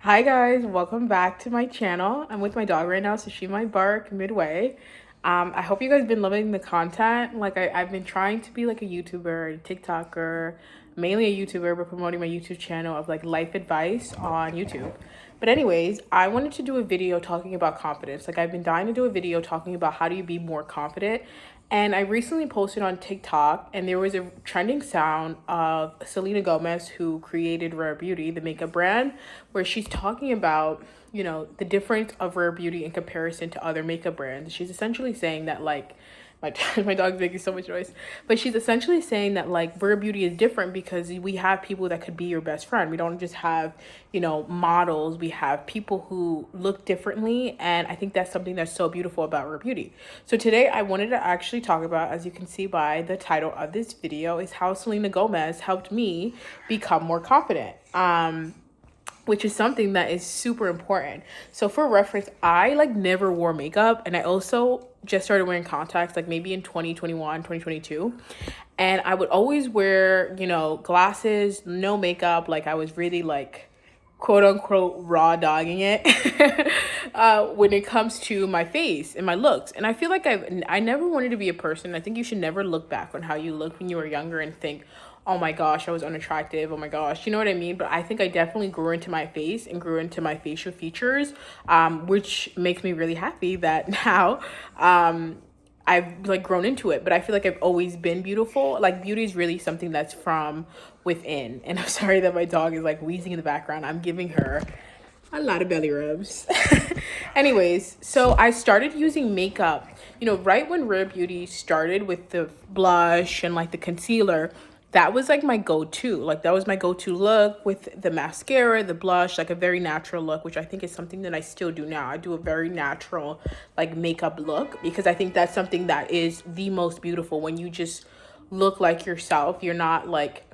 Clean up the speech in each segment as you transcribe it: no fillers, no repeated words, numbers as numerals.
Hi guys, welcome back to my channel. I'm with my dog right now, so she might bark midway. I hope you guys been loving the content. I've been trying to be like a YouTuber, a TikToker, mainly a YouTuber, but promoting my YouTube channel of like life advice on YouTube. But anyways, I wanted to do a video talking about confidence. Like I've been dying to do a video talking about how do you be more confident. And I recently posted on TikTok, and there was a trending sound of Selena Gomez, who created Rare Beauty, the makeup brand, where she's talking about, the difference of Rare Beauty in comparison to other makeup brands. She's essentially saying that, like, my, my dog's making so much noise, but she's essentially saying that, like, Rare Beauty is different because we have people that could be your best friend. We don't just have, models. We have people who look differently, and I think that's something that's so beautiful about Rare Beauty. So today I wanted to actually talk about, as you can see by the title of this video, is how Selena Gomez helped me become more confident. Which is something that is super important. So for reference, I like never wore makeup, and I also just started wearing contacts like maybe in 2021, 2022. And I would always wear, glasses, no makeup. Like I was really like quote unquote raw dogging it when it comes to my face and my looks. And I feel like I never wanted to be a person. I think you should never look back on how you looked when you were younger and think, oh my gosh, I was unattractive. Oh my gosh, you know what I mean? But I think I definitely grew into my face and grew into my facial features, which makes me really happy that now I've like grown into it. But I feel like I've always been beautiful. Like beauty is really something that's from within. And I'm sorry that my dog is like wheezing in the background. I'm giving her a lot of belly rubs. Anyways, so I started using makeup, right when Rare Beauty started with the blush and like the concealer. That was like my go-to. Like that was my go-to look with the mascara, the blush, like a very natural look, which I think is something that I still do now. I do a very natural like makeup look because I think that's something that is the most beautiful when you just look like yourself. You're not like,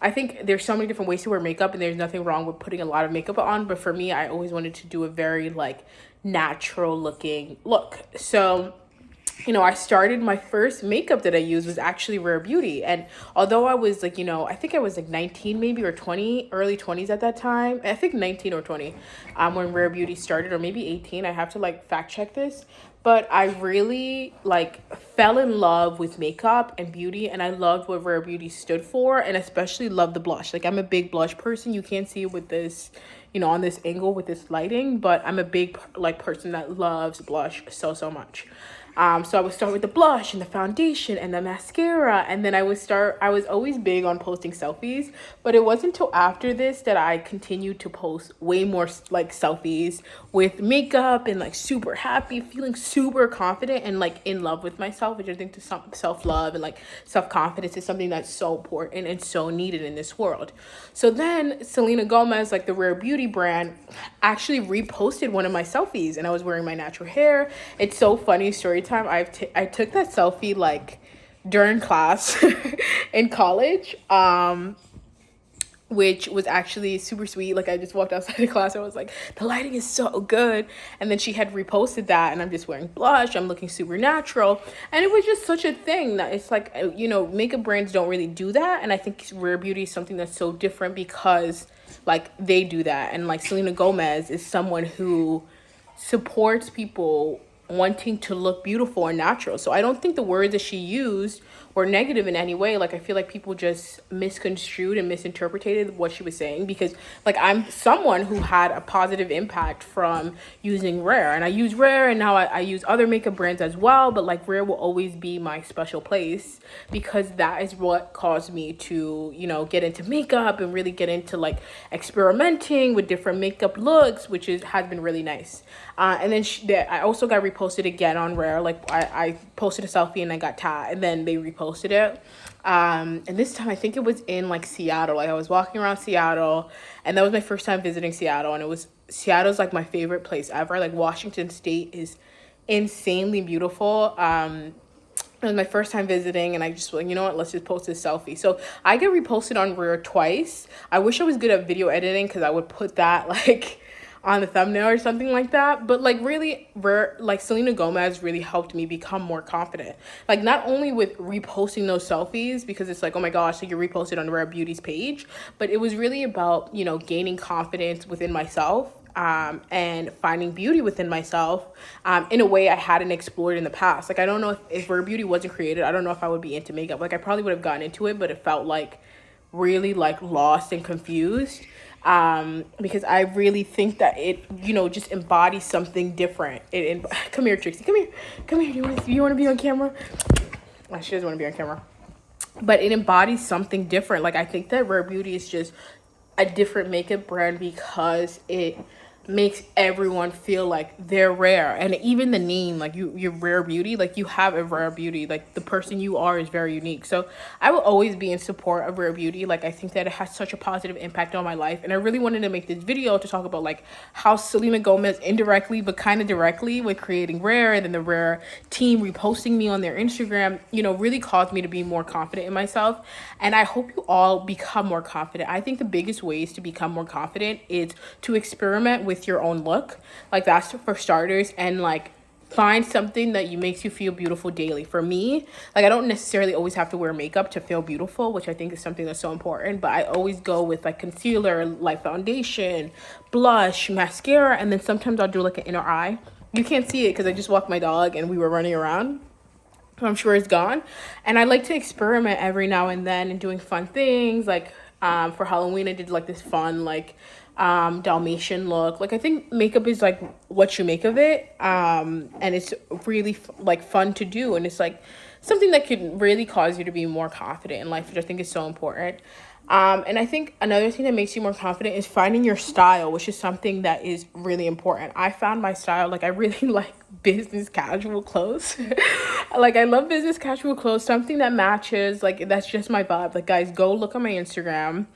I think there's so many different ways to wear makeup, and there's nothing wrong with putting a lot of makeup on, but for me, I always wanted to do a very like natural looking look. So I started, my first makeup that I used was actually Rare Beauty. And although I was like, I think I was like 19 maybe, or 20, early 20s at that time. I think 19 or 20 when Rare Beauty started, or maybe 18. I have to like fact check this. But I really like fell in love with makeup and beauty, and I loved what Rare Beauty stood for, and especially loved the blush. Like I'm a big blush person. You can't see it with this, on this angle with this lighting, but I'm a big like person that loves blush so much. So I would start with the blush and the foundation and the mascara, and then I was always big on posting selfies, but it wasn't until after this that I continued to post way more like selfies with makeup and like super happy, feeling super confident and like in love with myself, which I think to some self-love and like self-confidence is something that's so important and so needed in this world. So then Selena Gomez, like the Rare Beauty brand, actually reposted one of my selfies, and I was wearing my natural hair. It's so funny, story time. I took that selfie like during class in college. Which was actually super sweet. Like I just walked outside the class, I was like, the lighting is so good. And then she had reposted that, and I'm just wearing blush, I'm looking super natural. And it was just such a thing that it's like, makeup brands don't really do that. And I think Rare Beauty is something that's so different because like they do that. And like Selena Gomez is someone who supports people wanting to look beautiful and natural. So I don't think the words that she used were negative in any way. Like I feel like people just misconstrued and misinterpreted what she was saying, because like I'm someone who had a positive impact from using Rare, and I use Rare, and now I use other makeup brands as well, but like Rare will always be my special place because that is what caused me to, get into makeup and really get into like experimenting with different makeup looks, which has been really nice. And then I also got reposted again on Rare. Like I posted a selfie and I got tagged, and then they reposted it. And this time I think it was in like Seattle. Like I was walking around Seattle, and that was my first time visiting Seattle, and Seattle's like my favorite place ever. Like Washington State is insanely beautiful. It was my first time visiting, and I just like, you know what, let's just post this selfie. So I get reposted on Rare twice. I wish I was good at video editing, because I would put that like on the thumbnail or something like that. But like really rare, like Selena Gomez really helped me become more confident. Like not only with reposting those selfies, because it's like, oh my gosh, so you reposted on Rare Beauty's page, but it was really about, you know, gaining confidence within myself, and finding beauty within myself, in a way I hadn't explored in the past. Like I don't know if Rare Beauty wasn't created, I don't know if I would be into makeup. Like I probably would have gotten into it, but it felt like really like lost and confused, because I really think that it, you know, just embodies something different. Come here, Trixie, come here, you want to be on camera? Oh, she doesn't want to be on camera, but it embodies something different. Like I think that Rare Beauty is just a different makeup brand because it makes everyone feel like they're rare. And even the name, like you're Rare Beauty, like you have a rare beauty, like the person you are is very unique. So I will always be in support of Rare Beauty. Like I think that it has such a positive impact on my life, and I really wanted to make this video to talk about like how Selena Gomez indirectly but kind of directly with creating Rare, and then the Rare team reposting me on their Instagram, you know, really caused me to be more confident in myself. And I hope you all become more confident. I think the biggest ways to become more confident is to experiment with your own look. Like that's for starters, and like find something that you makes you feel beautiful daily. For me, like I don't necessarily always have to wear makeup to feel beautiful, which I think is something that's so important, but I always go with like concealer, like foundation, blush, mascara, and then sometimes I'll do like an inner eye. You can't see it because I just walked my dog and we were running around, so I'm sure it's gone. And I like to experiment every now and then and doing fun things. Like for Halloween, I did like this fun like Dalmatian look. Like I think makeup is like what you make of it, and it's really like fun to do, and it's like something that could really cause you to be more confident in life, which I think is so important. And I think another thing that makes you more confident is finding your style, which is something that is really important. I found my style. Like I really like business casual clothes. Like I love business casual clothes, something that matches. Like that's just my vibe. Like guys, go look on my Instagram,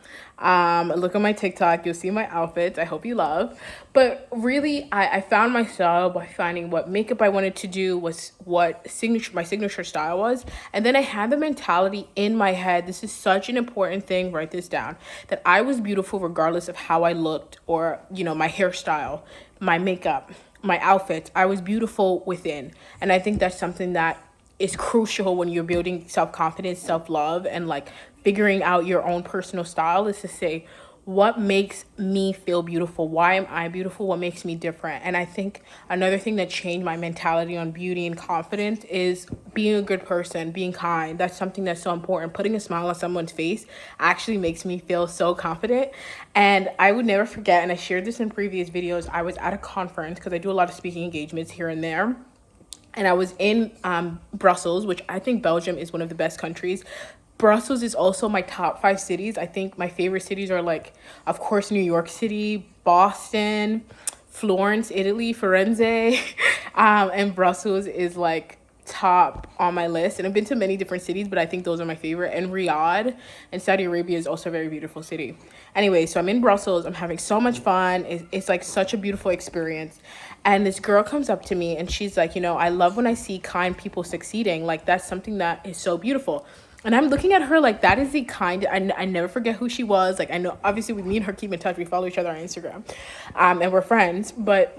look on my TikTok, you'll see my outfits. I hope you love. But really, I found my style by finding what makeup I wanted to do, was what my signature style was. And then I had the mentality in my head, this is such an important thing, write this down, that I was beautiful regardless of how I looked, or, you know, my hairstyle, my makeup, my outfits. I was beautiful within. And I think that's something that is crucial when you're building self-confidence, self-love, and like figuring out your own personal style, is to say, what makes me feel beautiful? Why am I beautiful? What makes me different? And I think another thing that changed my mentality on beauty and confidence is being a good person, being kind. That's something that's so important. Putting a smile on someone's face actually makes me feel so confident. And I would never forget, and I shared this in previous videos, I was at a conference because I do a lot of speaking engagements here and there. And I was in Brussels, which I think Belgium is one of the best countries. Brussels is also my top 5 cities. I think my favorite cities are like, of course, New York City, Boston, Florence, Italy, Firenze, and Brussels is like top on my list. And I've been to many different cities, but I think those are my favorite. And Riyadh and Saudi Arabia is also a very beautiful city. Anyway, so I'm in Brussels. I'm having so much fun. It's like such a beautiful experience. And this girl comes up to me and she's like, you know, I love when I see kind people succeeding. Like that's something that is so beautiful. And I'm looking at her like, that is the kind, I never forget who she was. Like, I know, obviously, me and her keep in touch. We follow each other on Instagram, and we're friends. But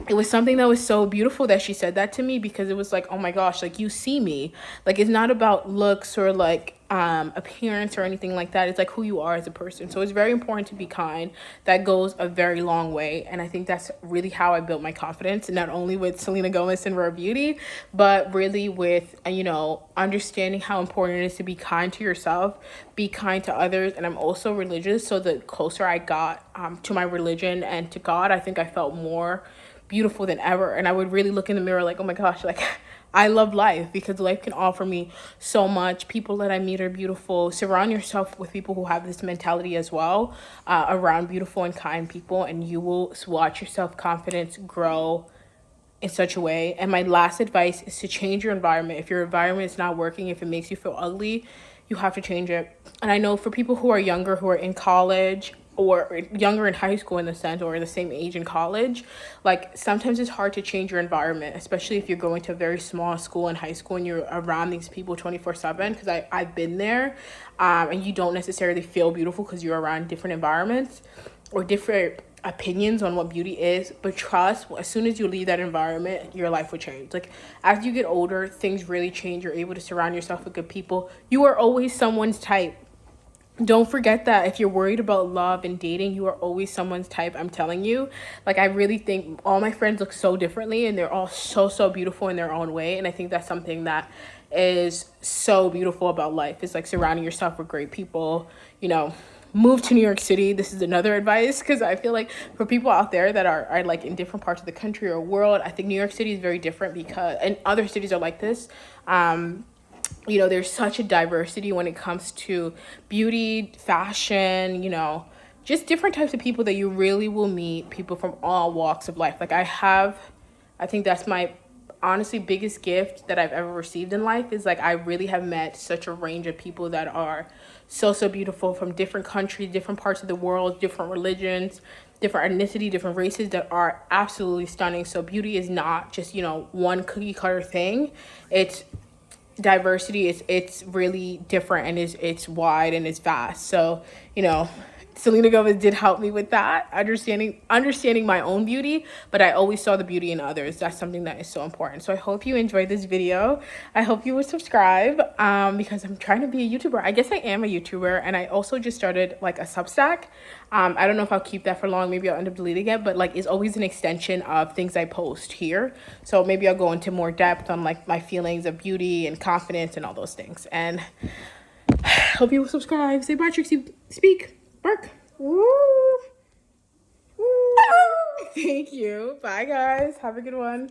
it was something that was so beautiful that she said that to me, because it was like, oh my gosh, like you see me. Like it's not about looks or like appearance or anything like that. It's like who you are as a person. So it's very important to be kind. That goes a very long way. And I think that's really how I built my confidence, not only with Selena Gomez and Rare Beauty, but really with, you know, understanding how important it is to be kind to yourself, be kind to others. And I'm also religious. So the closer I got to my religion and to God, I think I felt more beautiful than ever. And I would really look in the mirror like, oh my gosh, like I love life, because life can offer me so much. People that I meet are beautiful. Surround yourself with people who have this mentality as well, around beautiful and kind people, and you will watch your self-confidence grow in such a way. And my last advice is to change your environment. If your environment is not working, if it makes you feel ugly, you have to change it. And I know for people who are younger, who are in college, or younger in high school in the sense, or the same age in college, like sometimes it's hard to change your environment, especially if you're going to a very small school in high school and you're around these people 24/7, because I've been there, and you don't necessarily feel beautiful because you're around different environments. or different opinions on what beauty is, but trust, as soon as you leave that environment, your life will change. Like, as you get older, things really change. You're able to surround yourself with good people. You are always someone's type. Don't forget that. If you're worried about love and dating, you are always someone's type. I'm telling you. Like, I really think all my friends look so differently, and they're all so beautiful in their own way. And I think that's something that is so beautiful about life, is like surrounding yourself with great people. You know, move to New York City. This is another advice, because I feel like for people out there that are like in different parts of the country or world, I think New York City is very different, because, and other cities are like this. You know, there's such a diversity when it comes to beauty, fashion, you know, just different types of people that you really will meet, people from all walks of life. Like, I think that's my honestly biggest gift that I've ever received in life, is like, I really have met such a range of people that are so beautiful, from different countries, different parts of the world, different religions, different ethnicity, different races, that are absolutely stunning. So beauty is not just, you know, one cookie cutter thing. It's diversity. It's really different, and it's wide and it's vast. So, you know, Selena Gomez did help me with that, understanding my own beauty, but I always saw the beauty in others. That's something that is so important. So I hope you enjoyed this video. I hope you would subscribe, because I'm trying to be a YouTuber. I guess I am a YouTuber, and I also just started like a Substack. I don't know if I'll keep that for long. Maybe I'll end up deleting it, but like, it's always an extension of things I post here. So maybe I'll go into more depth on like my feelings of beauty and confidence and all those things. And hope you will subscribe. Say bye, Trixie. Speak. Bark. Woo. Woo. Thank you. Bye, guys. Have a good one.